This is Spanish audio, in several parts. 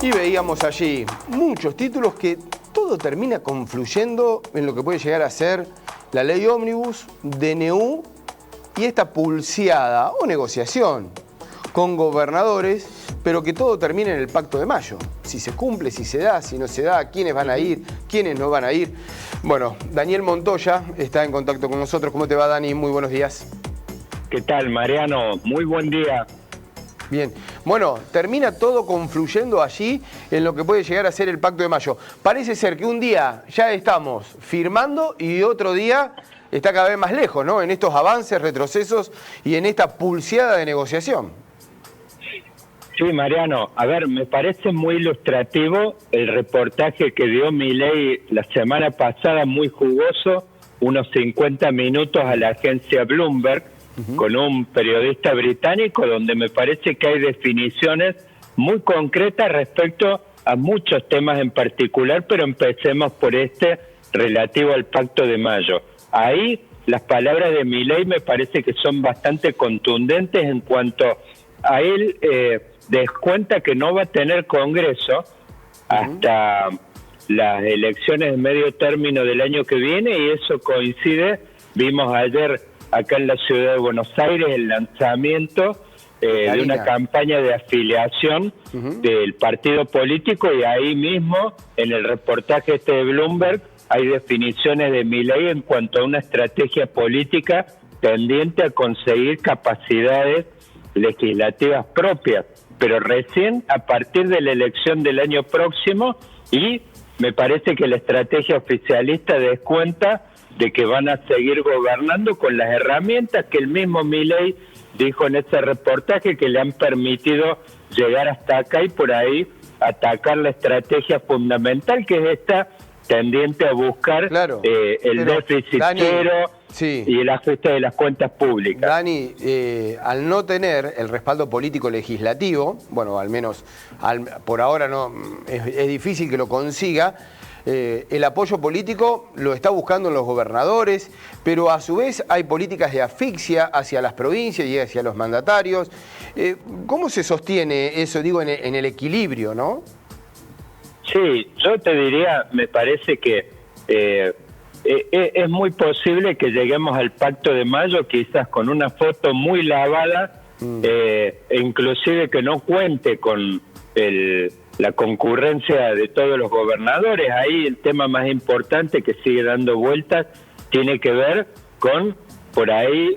Y veíamos allí muchos títulos que todo termina confluyendo en lo que puede llegar a ser la ley ómnibus, DNU y esta pulseada o negociación con gobernadores, pero que todo termina en el Pacto de Mayo. Si se cumple, si se da, si no se da, quiénes van a ir, quiénes no van a ir. Bueno, Daniel Montoya está en contacto con nosotros. ¿Cómo te va, Dani? Muy buenos días. ¿Qué tal, Mariano? Muy buen día. Bien, bueno, termina todo confluyendo allí en lo que puede llegar a ser el Pacto de Mayo. Parece ser que un día ya estamos firmando y otro día está cada vez más lejos, ¿no? En estos avances, retrocesos y en esta pulseada de negociación. Sí, Mariano, a ver, me parece muy ilustrativo el reportaje que dio Milei la semana pasada, muy jugoso, unos 50 minutos a la agencia Bloomberg, con un periodista británico, donde me parece que hay definiciones muy concretas respecto a muchos temas en particular, pero empecemos por este relativo al Pacto de Mayo. Ahí las palabras de Milei me parece que son bastante contundentes en cuanto a él descuenta que no va a tener Congreso hasta las elecciones de medio término del año que viene, y eso coincide, vimos ayer acá en la ciudad de Buenos Aires el lanzamiento de una campaña de afiliación del partido político, y ahí mismo en el reportaje de Bloomberg hay definiciones de Milei en cuanto a una estrategia política tendiente a conseguir capacidades legislativas propias, pero recién a partir de la elección del año próximo, y me parece que la estrategia oficialista descuenta de que van a seguir gobernando con las herramientas que el mismo Milei dijo en ese reportaje que le han permitido llegar hasta acá y por ahí atacar la estrategia fundamental, que es esta tendiente a buscar el déficit cero y el ajuste de las cuentas públicas. Dani, al no tener el respaldo político legislativo, bueno, al menos por ahora no es difícil que lo consiga, el apoyo político lo está buscando en los gobernadores, pero a su vez hay políticas de asfixia hacia las provincias y hacia los mandatarios. ¿Cómo se sostiene eso, digo, en el equilibrio, no? Sí, yo te diría, me parece que es muy posible que lleguemos al Pacto de Mayo quizás con una foto muy lavada, e inclusive que no cuente con la concurrencia de todos los gobernadores. Ahí el tema más importante que sigue dando vueltas tiene que ver con, por ahí,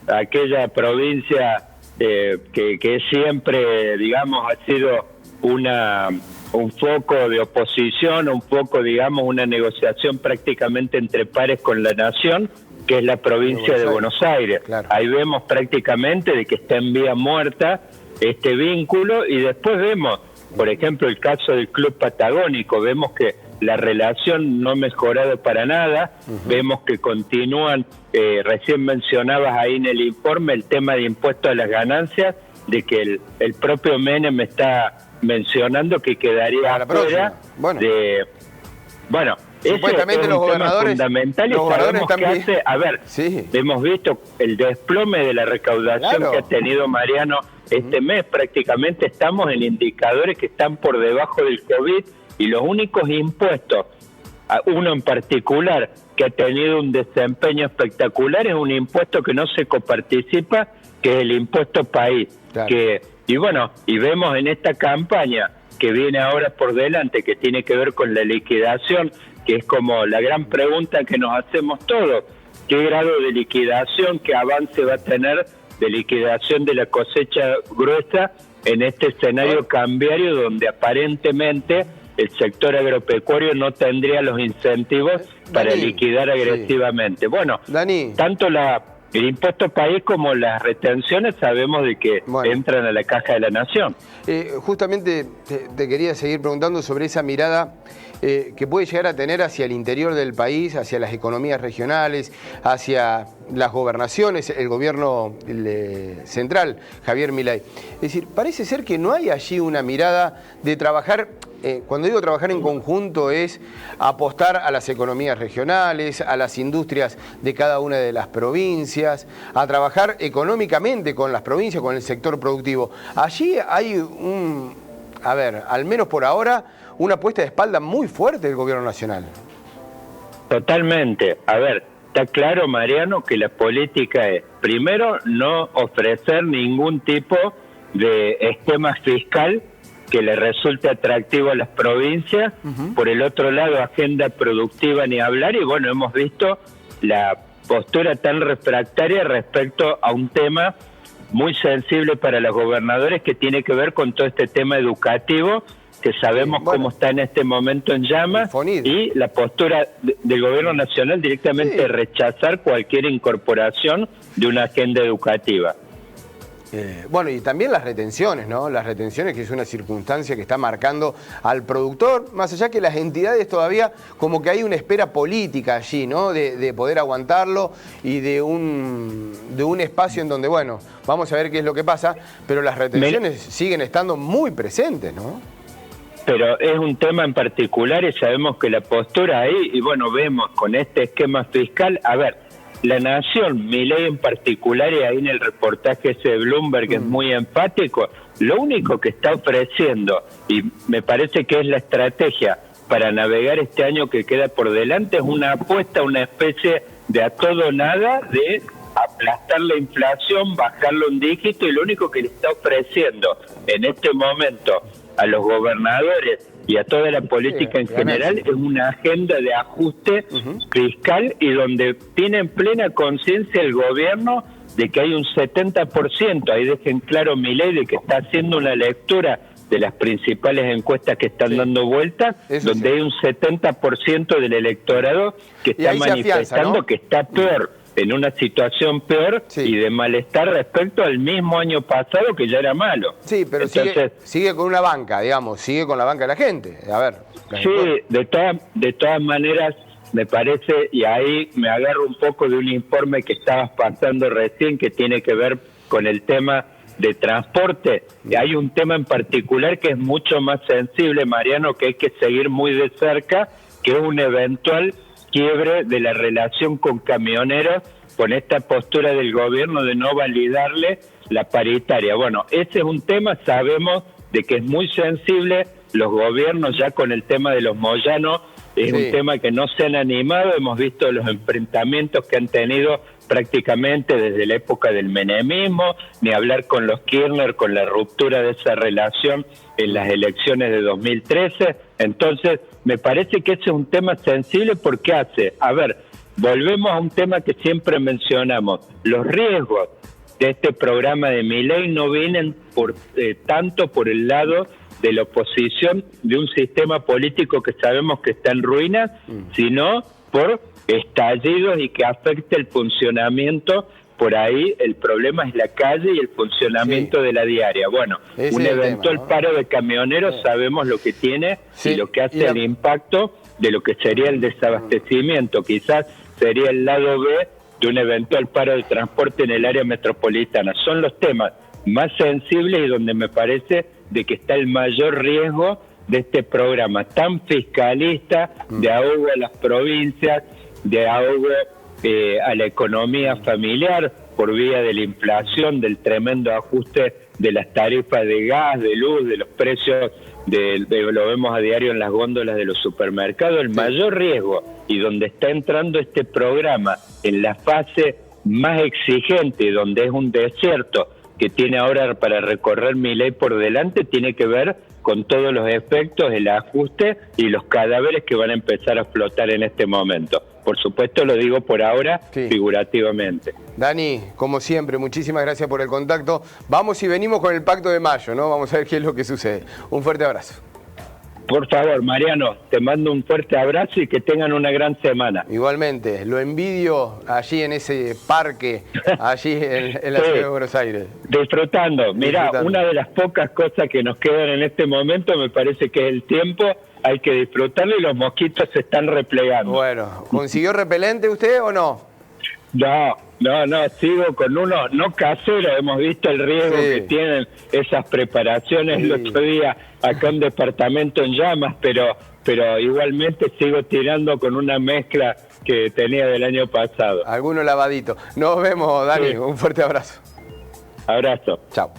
aquella provincia que siempre, digamos, ha sido un foco de oposición, un foco, digamos, una negociación prácticamente entre pares con la nación, que es la provincia de Buenos Aires. Claro. Ahí vemos prácticamente de que está en vía muerta este vínculo, y después vemos, por ejemplo, el caso del Club Patagónico, vemos que la relación no ha mejorado para nada, vemos que continúan, recién mencionabas ahí en el informe el tema de impuesto a las ganancias, de que el propio Menem está mencionando que quedaría afuera de... Bueno, supuestamente los gobernadores fundamental, y sabemos que hace, a ver, hemos visto el desplome de la recaudación que ha tenido Mariano este mes. Prácticamente estamos en indicadores que están por debajo del COVID, y los únicos impuestos, uno en particular que ha tenido un desempeño espectacular, es un impuesto que no se coparticipa, que es el impuesto país. Claro. Y bueno, y vemos en esta campaña que viene ahora por delante, que tiene que ver con la liquidación, que es como la gran pregunta que nos hacemos todos: ¿qué grado de liquidación, qué avance va a tener de liquidación de la cosecha gruesa en este escenario cambiario donde aparentemente el sector agropecuario no tendría los incentivos para liquidar agresivamente? Bueno, tanto el impuesto país como las retenciones sabemos de que entran a la caja de la nación. Justamente te quería seguir preguntando sobre esa mirada que puede llegar a tener hacia el interior del país, hacia las economías regionales, hacia las gobernaciones, el gobierno central, Javier Milei. Es decir, parece ser que no hay allí una mirada de trabajar, cuando digo trabajar en conjunto, es apostar a las economías regionales, a las industrias de cada una de las provincias, a trabajar económicamente con las provincias, con el sector productivo. Allí hay a ver, al menos por ahora, una puesta de espalda muy fuerte del gobierno nacional. Totalmente. A ver, está claro, Mariano, que la política es, primero, no ofrecer ningún tipo de esquema fiscal que le resulte atractivo a las provincias. Por el otro lado, agenda productiva ni hablar, y bueno, hemos visto la postura tan refractaria respecto a un tema muy sensible para los gobernadores que tiene que ver con todo este tema educativo que sabemos cómo está en este momento en llamas, y la postura del gobierno nacional directamente rechazar cualquier incorporación de una agenda educativa. Bueno, y también las retenciones, ¿no? Las retenciones, que es una circunstancia que está marcando al productor, más allá que las entidades todavía como que hay una espera política allí, ¿no? De poder aguantarlo y de un espacio en donde, bueno, vamos a ver qué es lo que pasa, pero las retenciones siguen estando muy presentes, ¿no? Pero es un tema en particular y sabemos que la postura ahí, y bueno, vemos con este esquema fiscal, a ver, La Nación, Milei en particular, y ahí en el reportaje ese de Bloomberg es muy enfático, lo único que está ofreciendo, y me parece que es la estrategia para navegar este año que queda por delante, es una apuesta, una especie de a todo nada, de aplastar la inflación, bajarlo un dígito, y lo único que le está ofreciendo en este momento a los gobernadores y a toda la política en general es una agenda de ajuste fiscal, y donde tiene en plena conciencia el gobierno de que hay un 70%, ahí dejen claro Milei de que está haciendo una lectura de las principales encuestas que están dando vueltas, donde hay un 70% del electorado que está manifestando, ¿no?, que está peor, en una situación peor y de malestar respecto al mismo año pasado, que ya era malo. Sí, pero entonces, sigue con una banca, digamos, sigue con la banca de la gente. A ver. Sí, de todas maneras, me parece, y ahí me agarro un poco de un informe que estabas pasando recién, que tiene que ver con el tema de transporte. Hay un tema en particular que es mucho más sensible, Mariano, que hay que seguir muy de cerca, que es un eventual quiebre de la relación con camioneros, con esta postura del gobierno de no validarle la paritaria. Bueno, ese es un tema, sabemos de que es muy sensible, los gobiernos ya con el tema de los Moyano, es un tema que no se han animado, hemos visto los enfrentamientos que han tenido prácticamente desde la época del menemismo, ni hablar con los Kirchner, con la ruptura de esa relación en las elecciones de 2013, entonces me parece que ese es un tema sensible porque hace, a ver, volvemos a un tema que siempre mencionamos, los riesgos de este programa de Milei no vienen tanto por el lado de la oposición de un sistema político que sabemos que está en ruinas, sino por estallidos y que afecte el funcionamiento. Por ahí el problema es la calle y el funcionamiento de la diaria. Bueno, un eventual paro de camioneros sabemos lo que tiene y lo que hace el impacto de lo que sería el desabastecimiento. Quizás sería el lado B de un eventual paro de transporte en el área metropolitana. Son los temas más sensibles y donde me parece de que está el mayor riesgo de este programa tan fiscalista, de ahogo a las provincias, de ahogo a la economía familiar por vía de la inflación, del tremendo ajuste de las tarifas de gas, de luz, de los precios, lo vemos a diario en las góndolas de los supermercados. El mayor riesgo, y donde está entrando este programa en la fase más exigente, donde es un desierto que tiene ahora para recorrer Milei por delante, tiene que ver con todos los efectos, el ajuste y los cadáveres que van a empezar a flotar en este momento. Por supuesto, lo digo por ahora, figurativamente. Dani, como siempre, muchísimas gracias por el contacto. Vamos y venimos con el Pacto de Mayo, ¿no? Vamos a ver qué es lo que sucede. Un fuerte abrazo. Por favor, Mariano, te mando un fuerte abrazo y que tengan una gran semana. Igualmente, lo envidio allí en ese parque, allí en la ciudad de Buenos Aires. Disfrutando. Mirá, una de las pocas cosas que nos quedan en este momento me parece que es el tiempo, hay que disfrutarlo y los mosquitos se están replegando. Bueno, ¿consiguió repelente usted o no? No, sigo con uno, no casero, hemos visto el riesgo que tienen esas preparaciones el otro día acá en departamento en llamas, pero igualmente sigo tirando con una mezcla que tenía del año pasado. Alguno lavadito. Nos vemos, Dani, un fuerte abrazo. Abrazo. Chao.